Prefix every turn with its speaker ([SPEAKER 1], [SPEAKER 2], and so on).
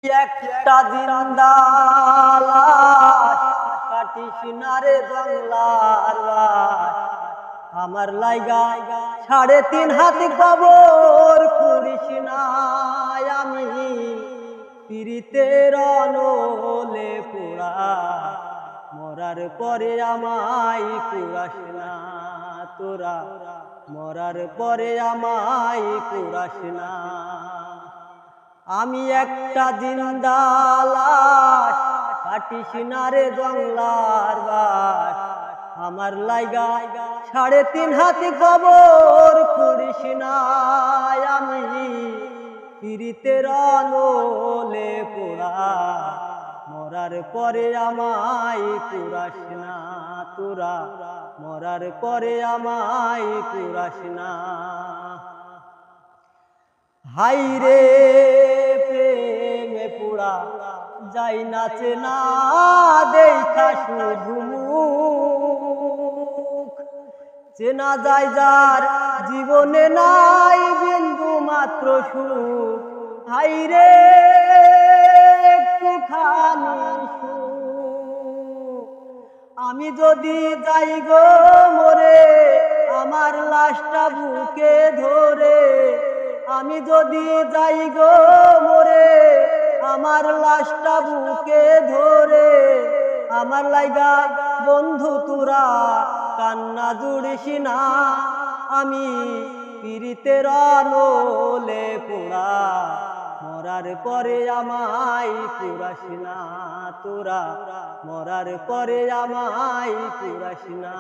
[SPEAKER 1] একটা জিন্দা লাশ কাটিস না রে জংলার বাস, আমার লাইগা 3.5 হাত কবর করিস না। আমি পিরিতের নলে পোড়া, মরার পরে আমায় কুরাস না তোরা, মরার পরে আমায় কুরাস না। আমি একটা জিন্দা লাশ কাটিস না রে জংলার বাস, আমার লাইগা 3.5 হাত কবর করিস না। আমি পিরিতের নলে পোড়া, মরার পরে আমায় কুরাস না তোরা, মরার পরে আমায় কুরাস না। হাইরে প্রেমে পোড়া যাই না চেনা দেখা শুধু মুখ, চেনা যায় যার জীবনে নাই বিন্দু মাত্র সুখ। হাইরে একটুখানি সুখ, আমি যদি যাই গো মরে আমার লাশটা বুকে ধরে, আমি যদি যাই গো মরে আমার লাশটা বুকে ধরে, আমার লাইগা বন্ধু তোরা কান্না জুড়িস না। আমি পিরিতের নলে পোড়া, মরার পরে আমায় কুরাস না তোরা, মরার পরে আমায় কুরাস না।